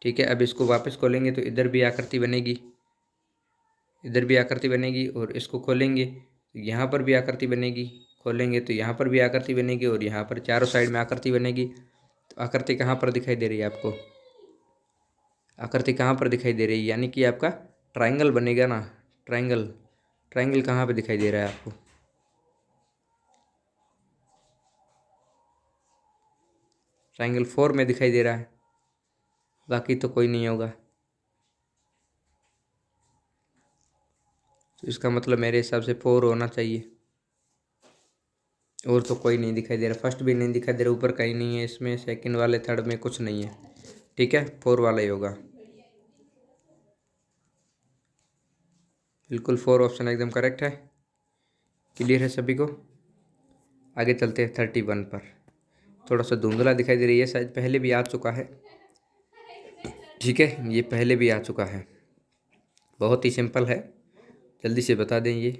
ठीक है, अब इसको वापस खोलेंगे तो इधर भी आकृति बनेगी, इधर भी आकृति बनेगी, और इसको खोलेंगे तो यहाँ पर भी आकृति बनेगी, खोलेंगे तो यहाँ पर भी आकृति बनेगी, और यहाँ पर चारों साइड में आकृति बनेगी। तो आकृति कहाँ पर दिखाई दे रही है आपको? आकृति कहाँ पर दिखाई दे रही है? यानी कि आपका ट्रायंगल बनेगा ना। ट्रायंगल, ट्रायंगल कहाँ पे दिखाई दे रहा है आपको? ट्रायंगल 4 में दिखाई दे रहा है, बाकी तो कोई नहीं होगा। तो इसका मतलब मेरे हिसाब से 4 होना चाहिए, और तो कोई नहीं दिखाई दे रहा। फर्स्ट भी नहीं दिखाई दे रहा, ऊपर कहीं नहीं है इसमें, सेकंड वाले थर्ड में कुछ नहीं है। ठीक है, 4 वाला ही होगा बिल्कुल। 4 ऑप्शन एकदम करेक्ट है। क्लियर है सभी को? आगे चलते हैं 31 पर। थोड़ा सा धुंधला दिखाई दे रही है, शायद पहले भी आ चुका है। ठीक है, ये पहले भी आ चुका है। बहुत ही सिंपल है, जल्दी से बता दें। ये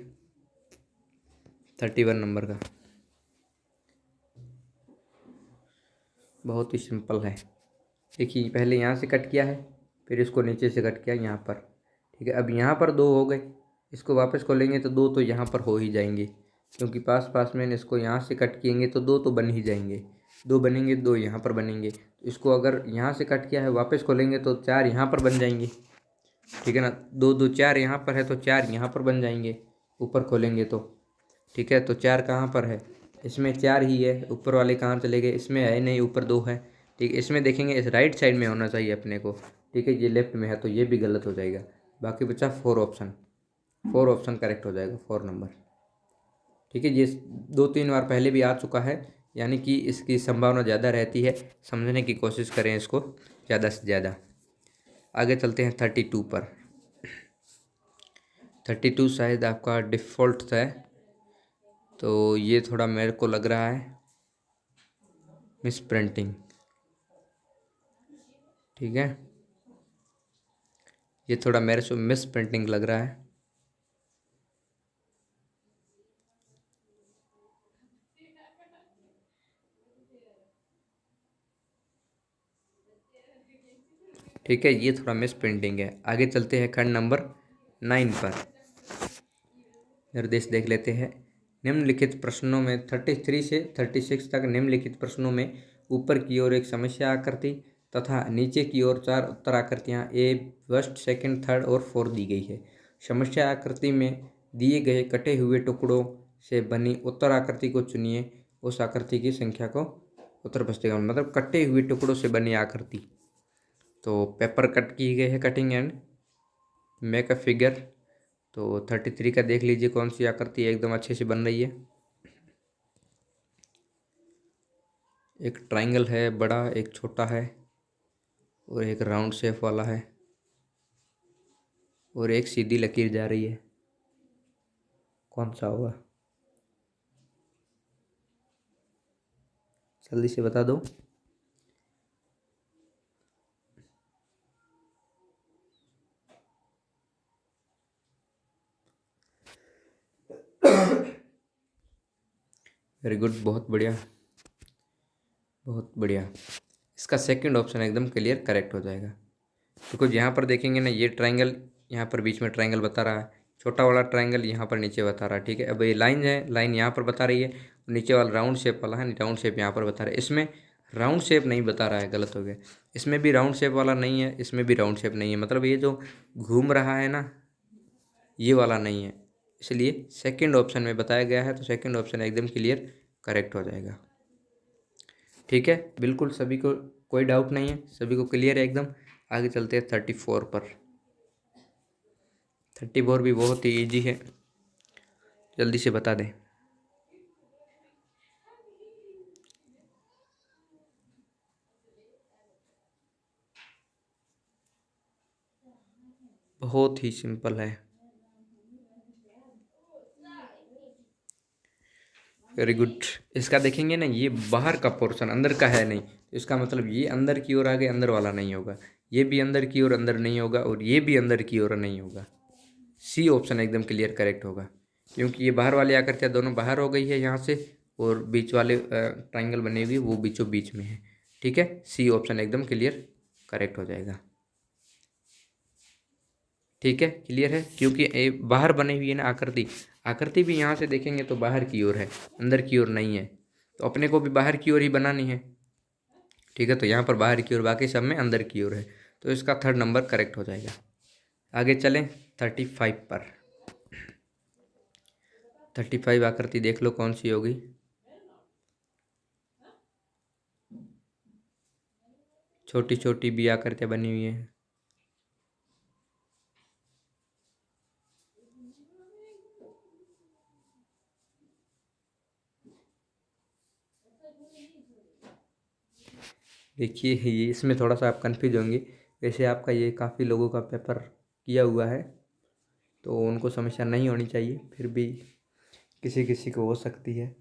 31 नंबर का बहुत ही सिंपल है। देखिए, पहले यहाँ से कट किया है, फिर इसको नीचे से कट किया यहाँ पर। ठीक है, अब यहाँ पर 2 हो गए, इसको वापस खोलेंगे तो 2 तो यहाँ पर हो ही जाएंगे, क्योंकि पास पास में इसको यहाँ से कट किएंगे तो 2 तो बन ही जाएंगे। 2 बनेंगे, 2 यहाँ पर बनेंगे। इसको अगर यहाँ से कट किया है, वापस खोलेंगे तो 4 यहाँ पर बन जाएंगे। ठीक है ना। 2 2 4 यहाँ पर है तो 4 यहाँ पर बन जाएंगे, ऊपर खोलेंगे तो। ठीक है, तो 4 कहाँ पर है? इसमें 4 ही है, ऊपर वाले कहाँ चले गए? इसमें है नहीं, ऊपर 2 है। ठीक है, इसमें देखेंगे इस राइट साइड में होना चाहिए अपने को। ठीक है, ये लेफ्ट में है तो ये भी गलत हो जाएगा। बाकी बचा 4 ऑप्शन। 4 ऑप्शन करेक्ट हो जाएगा, 4 नंबर। ठीक है, ये 2-3 बार पहले भी आ चुका है, यानी कि इसकी संभावना ज़्यादा रहती है। समझने की कोशिश करें इसको ज़्यादा से ज़्यादा। आगे चलते हैं 32 पर। 32 शायद आपका डिफ़ॉल्ट है, तो ये थोड़ा मेरे को लग रहा है मिस प्रिंटिंग। ठीक है, ये थोड़ा मेरे से मिस प्रिंटिंग लग रहा है। ठीक है, ये थोड़ा मिस प्रिंटिंग है। आगे चलते हैं खंड नंबर 9 पर। निर्देश देख लेते हैं। निम्नलिखित प्रश्नों में 33 से 36 तक निम्नलिखित प्रश्नों में ऊपर की ओर एक समस्या आकृति तथा नीचे की ओर 4 उत्तर आकृतियाँ ए फर्स्ट, सेकंड, थर्ड और फोर्थ दी गई है। समस्या आकृति में दिए गए कटे हुए टुकड़ों से बनी उत्तर आकृति को चुनिए। उस आकृति की संख्या को उत्तर पुस्तिका में, मतलब कटे हुए टुकड़ों से बनी आकृति। तो पेपर कट की गई है, cutting and make a figure. तो 33 का देख लीजिए कौन सी आकृति एकदम अच्छे से बन रही है। एक ट्रायंगल है बड़ा, एक छोटा है और एक राउंड शेप वाला है और एक सीधी लकीर जा रही है। कौन सा होगा, जल्दी से बता दो। वेरी गुड, बहुत बढ़िया, बहुत बढ़िया। इसका सेकंड ऑप्शन एकदम क्लियर करेक्ट हो जाएगा। बिकॉज यहाँ पर देखेंगे ना, ये ट्रायंगल यहाँ पर बीच में ट्रायंगल बता रहा है, छोटा वाला ट्रायंगल यहाँ पर नीचे बता रहा है। ठीक है, अब ये लाइन है, लाइन यहाँ पर बता रही है, नीचे वाला राउंड शेप वाला है, राउंड शेप यहाँ पर बता रहा है। इसमें राउंड शेप नहीं बता रहा है, गलत हो गया। इसमें भी राउंड शेप वाला नहीं है, इसमें भी राउंड शेप नहीं है, मतलब ये जो घूम रहा है ना, ये वाला नहीं है। इसलिए सेकंड ऑप्शन में बताया गया है, तो सेकंड ऑप्शन एकदम क्लियर करेक्ट हो जाएगा। ठीक है, बिल्कुल सभी को कोई डाउट नहीं है, सभी को क्लियर है एकदम। आगे चलते हैं 34 पर। 34 भी बहुत ही ईजी है, जल्दी से बता दें। बहुत ही सिंपल है, वेरी गुड। इसका देखेंगे ना, ये बाहर का पोर्शन अंदर का है नहीं, तो इसका मतलब ये अंदर की ओर आगे अंदर वाला नहीं होगा, ये भी अंदर की ओर अंदर नहीं होगा और ये भी अंदर की ओर नहीं होगा। सी ऑप्शन एकदम क्लियर करेक्ट होगा, क्योंकि ये बाहर वाली आकृतियाँ दोनों बाहर हो गई है यहाँ से, और बीच वाले ट्राइंगल बने हुए वो बीचों बीच में है। ठीक है, सी ऑप्शन एकदम क्लियर करेक्ट हो जाएगा। ठीक है, क्लियर है, क्योंकि बाहर बनी हुई है ना आकृति, आकृति भी यहाँ से देखेंगे तो बाहर की ओर है, अंदर की ओर नहीं है, तो अपने को भी बाहर की ओर ही बनानी है। ठीक है, तो यहाँ पर बाहर की ओर, बाकी सब में अंदर की ओर है, तो इसका थर्ड नंबर करेक्ट हो जाएगा। आगे चलें 35 पर। 35 आकृति देख लो कौन सी होगी। छोटी छोटी भी आकृतियाँ बनी हुई हैं। देखिए, ये इसमें थोड़ा सा आप कंफ्यूज होंगे, वैसे आपका ये काफ़ी लोगों का पेपर किया हुआ है, तो उनको समस्या नहीं होनी चाहिए, फिर भी किसी किसी को हो सकती है।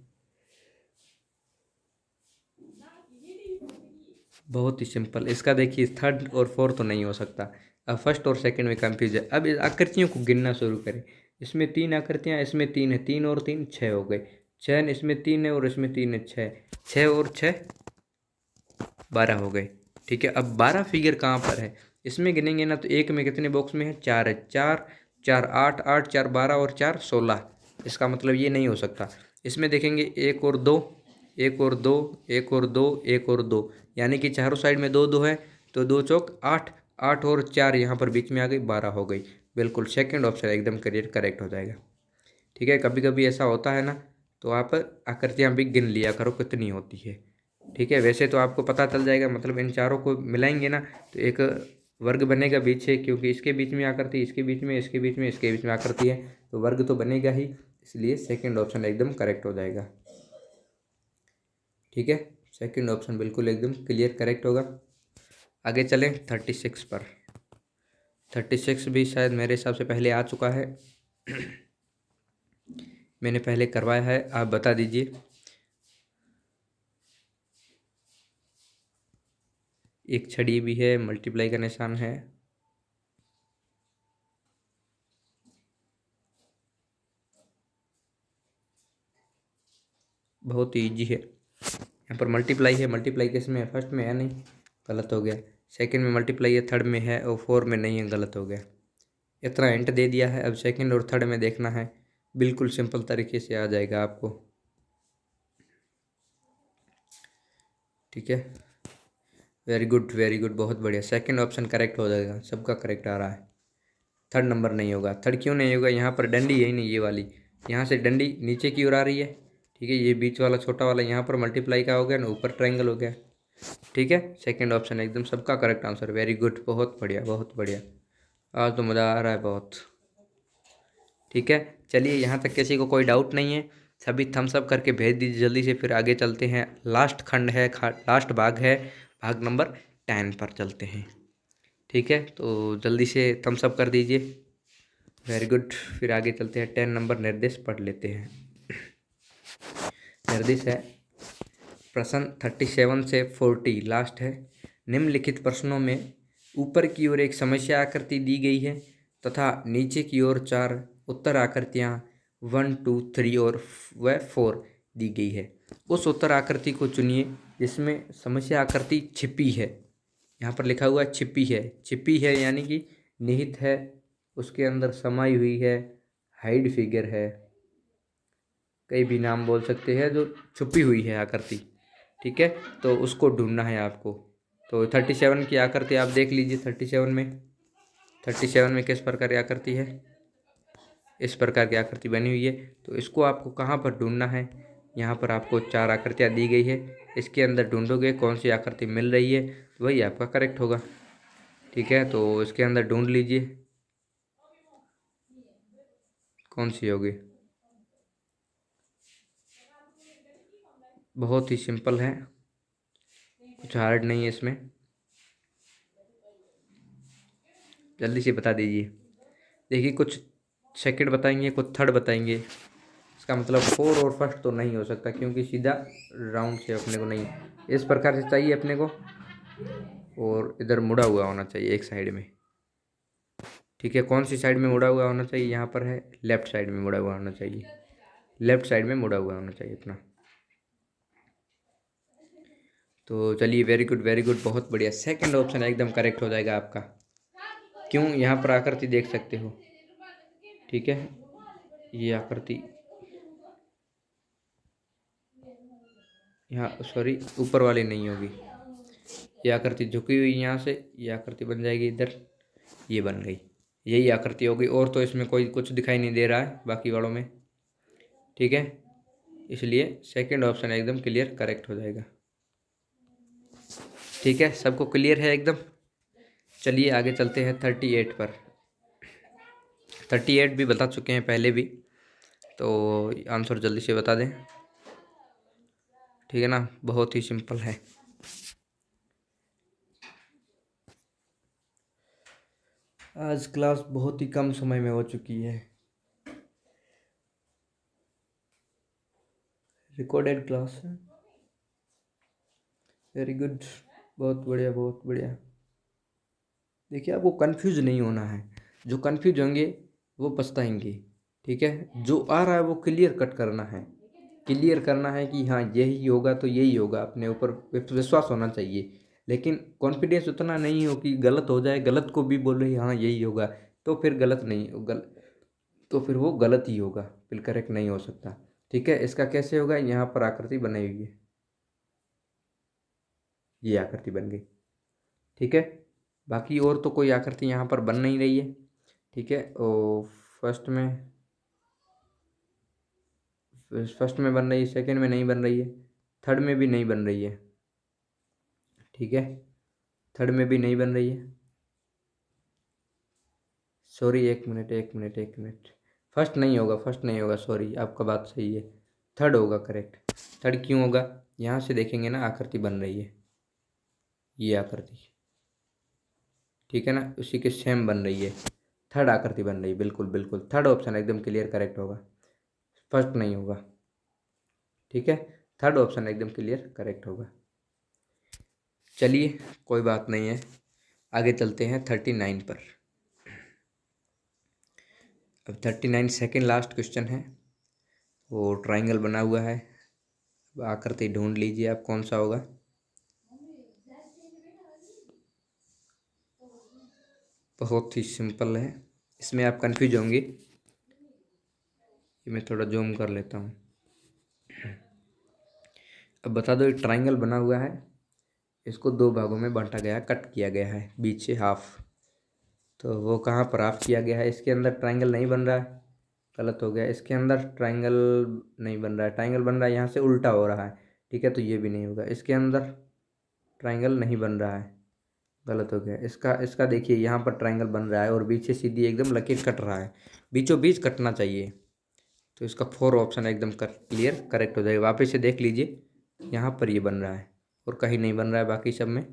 बहुत ही सिंपल, इसका देखिए थर्ड और फोर्थ तो नहीं हो सकता, अब फर्स्ट और सेकंड में कंफ्यूज है। अब इस आकृतियों को गिनना शुरू करें। इसमें 3 आकृतियाँ, इसमें 3 है, 3 और 3 6 हो गए, 6 इसमें 3 है और इसमें 3 है, 6, 6 और 6 12 हो गए। ठीक है, अब 12 फिगर कहाँ पर है, इसमें गिनेंगे ना, तो एक में कितने बॉक्स में है, 4 है, 4 4 8 8 4 12 और 4 16। इसका मतलब ये नहीं हो सकता। इसमें देखेंगे 1 और 2, 1 और 2, 1 और 2, 1 और 2, यानी कि चारों साइड में 2 2 है, तो 2 चौक 8, 8 और 4 यहाँ पर बीच में आ गई, 12 हो गई। बिल्कुल सेकंड ऑप्शन एकदम क्लियर करेक्ट हो जाएगा। ठीक है, कभी कभी ऐसा होता है ना, तो आप आकृतियाँ भी गिन लिया करो कितनी होती है। ठीक है, वैसे तो आपको पता चल जाएगा, मतलब इन चारों को मिलाएंगे ना, तो एक वर्ग बनेगा बीच से, क्योंकि इसके बीच में आकृति, इसके बीच में, इसके बीच में, इसके बीच में आकृति है, तो वर्ग तो बनेगा ही, इसलिए सेकंड ऑप्शन एकदम करेक्ट हो जाएगा। ठीक है, सेकंड ऑप्शन बिल्कुल एकदम क्लियर करेक्ट होगा। आगे चलें 36 पर। 36 भी शायद मेरे हिसाब से पहले आ चुका है। मैंने पहले करवाया है, आप बता दीजिए। एक छड़ी भी है, मल्टीप्लाई का निशान है। बहुत ही ईजी है। यहाँ पर मल्टीप्लाई है, मल्टीप्लाई किस में है? फर्स्ट में है, नहीं, गलत हो गया। सेकंड में मल्टीप्लाई है, थर्ड में है, और फोर में नहीं है, गलत हो गया। इतना हिंट दे दिया है, अब सेकंड और थर्ड में देखना है। बिल्कुल सिंपल तरीके से आ जाएगा आपको। ठीक है, वेरी गुड वेरी गुड, बहुत बढ़िया। सेकंड ऑप्शन करेक्ट हो जाएगा, सबका करेक्ट आ रहा है। थर्ड नंबर नहीं होगा। थर्ड क्यों नहीं होगा? यहाँ पर डंडी यही नहीं, ये वाली, यहाँ से डंडी नीचे की ओर आ रही है। ठीक है, ये बीच वाला छोटा वाला यहाँ पर मल्टीप्लाई का हो गया ना, ऊपर ट्रायंगल हो गया। ठीक है, सेकंड ऑप्शन एकदम सबका करेक्ट आंसर। वेरी गुड, बहुत बढ़िया बहुत बढ़िया। आज तो मज़ा आ रहा है बहुत। ठीक है, चलिए, यहाँ तक किसी को कोई डाउट नहीं है? सभी थम्स अप करके भेज दीजिए जल्दी से, फिर आगे चलते हैं। लास्ट खंड है, लास्ट भाग है, भाग नंबर 10 पर चलते हैं। ठीक है, तो जल्दी से थम्स अप कर दीजिए। वेरी गुड, फिर आगे चलते हैं। 10 नंबर निर्देश पढ़ लेते हैं। निर्देश है प्रश्न 37 से 40 लास्ट है। निम्नलिखित प्रश्नों में ऊपर की ओर एक समस्या आकृति दी गई है तथा नीचे की ओर 4 उत्तर आकृतियाँ 1, 2, 3 और 4 दी गई है। उस उत्तर आकृति को चुनिए जिसमें समस्या आकृति छिपी है। यहाँ पर लिखा हुआ है छिपी है। छिपी है यानी कि निहित है, उसके अंदर समाई हुई है, हाइड फिगर है, कई भी नाम बोल सकते हैं, जो छुपी हुई है आकृति। ठीक है, तो उसको ढूंढना है आपको। तो 37 की आकृति आप देख लीजिए। 37 में किस प्रकार की आकृति है? इस प्रकार की आकृति बनी हुई है। तो इसको आपको कहाँ पर ढूंढना है? यहाँ पर आपको 4 आकृतियाँ दी गई है, इसके अंदर ढूंढोगे कौन सी आकृति मिल रही है, तो वही आपका करेक्ट होगा। ठीक है, तो इसके अंदर ढूंढ लीजिए कौन सी होगी। बहुत ही सिंपल है, कुछ हार्ड नहीं है इसमें। जल्दी से बता दीजिए। देखिए, कुछ सेकंड बताएंगे, कुछ थर्ड बताएंगे। इसका मतलब 4 और फर्स्ट तो नहीं हो सकता, क्योंकि सीधा राउंड से अपने को नहीं, इस प्रकार से चाहिए अपने को, और इधर मुड़ा हुआ होना चाहिए एक साइड में। ठीक है, कौन सी साइड में मुड़ा हुआ होना चाहिए? यहाँ पर है लेफ्ट साइड में मुड़ा हुआ होना चाहिए। लेफ्ट साइड में मुड़ा हुआ होना चाहिए अपना। तो चलिए, वेरी गुड वेरी गुड, बहुत बढ़िया। सेकंड ऑप्शन एकदम करेक्ट हो जाएगा आपका। क्यों? यहाँ पर आकृति देख सकते हो। ठीक है, ये आकृति यहाँ, सॉरी, ऊपर वाली नहीं होगी। ये आकृति झुकी हुई यहाँ से, ये आकृति बन जाएगी इधर, ये बन गई, यही आकृति होगी। और तो इसमें कोई कुछ दिखाई नहीं दे रहा है बाकी वालों में। ठीक है, इसलिए सेकंड ऑप्शन एकदम क्लियर करेक्ट हो जाएगा। ठीक है, सबको क्लियर है एकदम? चलिए आगे चलते हैं 38 पर। 38 भी बता चुके हैं पहले भी, तो आंसर जल्दी से बता दें। ठीक है ना, बहुत ही सिंपल है। आज क्लास बहुत ही कम समय में हो चुकी है, रिकॉर्डेड क्लास है। वेरी गुड, बहुत बढ़िया बहुत बढ़िया। देखिए, आपको कंफ्यूज नहीं होना है। जो कंफ्यूज होंगे वो पछताएंगे। ठीक है, जो आ रहा है वो क्लियर कट करना है। क्लियर करना है कि हाँ यही होगा तो यही होगा, अपने ऊपर विश्वास होना चाहिए। लेकिन कॉन्फिडेंस उतना नहीं हो कि गलत हो जाए, गलत को भी बोल रहे हाँ यही होगा, तो फिर गलत नहीं तो फिर वो गलत ही होगा, फिर करेक्ट नहीं हो सकता। ठीक है, इसका कैसे होगा? यहाँ पर आकृति बनाई हुई है, ये आकृति बन गई। ठीक है, बाकी और तो कोई आकृति यहाँ पर बन नहीं रही है। ठीक है, और फर्स्ट में बन रही है, सेकंड में नहीं बन रही है, थर्ड में भी नहीं बन रही है। ठीक है, थर्ड में भी नहीं बन रही है। सॉरी, एक मिनट एक मिनट एक मिनट, फर्स्ट नहीं होगा, फर्स्ट नहीं होगा, सॉरी, आपका बात सही है। थर्ड होगा करेक्ट। थर्ड क्यों होगा? यहाँ से देखेंगे ना आकृति बन रही है, ये आकृति, ठीक है ना, उसी के सेम बन रही है। थर्ड आकृति बन रही है, बिल्कुल बिल्कुल थर्ड ऑप्शन एकदम क्लियर करेक्ट होगा, फर्स्ट नहीं होगा, ठीक है, थर्ड ऑप्शन एकदम क्लियर करेक्ट होगा। चलिए कोई बात नहीं है, आगे चलते हैं 39 पर। अब 39 सेकेंड लास्ट क्वेश्चन है, वो ट्राइंगल बना हुआ है। अब आकृति ढूंढ लीजिए आप कौन सा होगा। बहुत ही सिंपल है, इसमें आप कंफ्यूज होंगे, ये मैं थोड़ा जूम कर लेता हूँ। अब बता दो, एक ट्राइंगल बना हुआ है, इसको दो भागों में बांटा गया, कट किया गया है बीच से हाफ, तो वो कहाँ पर हाफ किया गया है, इसके अंदर ट्राइंगल नहीं बन रहा है, गलत हो गया, इसके अंदर ट्राइंगल नहीं बन रहा है, ट्राइंगल बन रहा है यहाँ से उल्टा हो रहा है, ठीक है, तो ये भी नहीं होगा, इसके अंदर ट्राइंगल नहीं बन रहा है, गलत हो गया, इसका इसका देखिए यहाँ पर ट्राइंगल बन रहा है और बीच से सीधी एकदम लकीर कट रहा है, बीचों बीच कटना चाहिए, तो इसका 4 ऑप्शन एकदम क्लियर करेक्ट हो जाएगा। वापस से देख लीजिए, यहाँ पर ये बन रहा है और कहीं नहीं बन रहा है बाकी सब में,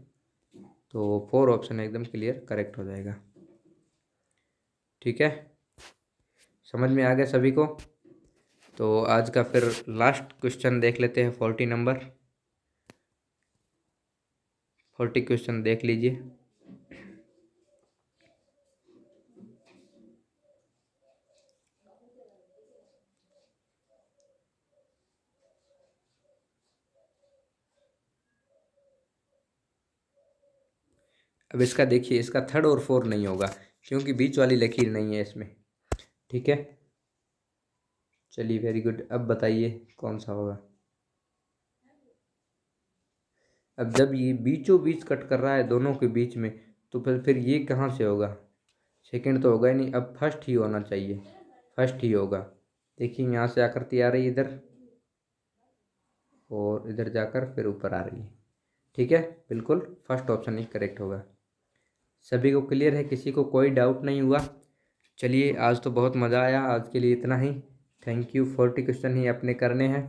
तो 4 ऑप्शन एकदम क्लियर करेक्ट हो जाएगा, ठीक है, समझ में आ गया सभी को। तो आज का फिर लास्ट क्वेश्चन देख लेते हैं, 40 नंबर, 40 क्वेश्चन देख लीजिए। अब इसका देखिए, इसका थर्ड और फोर नहीं होगा क्योंकि बीच वाली लकीर नहीं है इसमें, ठीक है, चलिए वेरी गुड। अब बताइए कौन सा होगा। अब जब ये बीचों बीच कट कर रहा है दोनों के बीच में, तो फिर ये कहाँ से होगा, सेकंड तो होगा ही नहीं, अब फर्स्ट ही होना चाहिए, फर्स्ट ही होगा। देखिए यहाँ से आकृति आ रही है इधर और इधर जाकर फिर ऊपर आ रही है, ठीक है, बिल्कुल फर्स्ट ऑप्शन ही करेक्ट होगा। सभी को क्लियर है, किसी को कोई डाउट नहीं हुआ। चलिए आज तो बहुत मज़ा आया, आज के लिए इतना ही, थैंक यू। 40 क्वेश्चन ही अपने करने हैं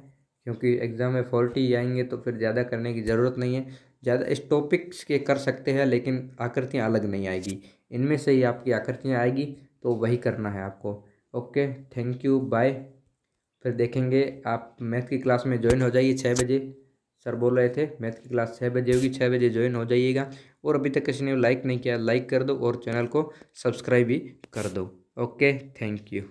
क्योंकि एग्ज़ाम में 40 ही आएंगे, तो फिर ज़्यादा करने की ज़रूरत नहीं है। ज़्यादा इस टॉपिक्स के कर सकते हैं लेकिन आकृतियाँ अलग नहीं आएगी, इनमें से ही आपकी आकृतियाँ आएगी, तो वही करना है आपको। Okay, thank you, bye. फिर देखेंगे, आप मैथ की क्लास में ज्वाइन हो जाइए 6 बजे, सर बोल रहे थे मैथ की क्लास 6 बजे होगी, 6 बजे ज्वाइन हो जाइएगा। और अभी तक किसी ने लाइक नहीं किया, लाइक कर दो और चैनल को सब्सक्राइब भी कर दो। Okay, thank you.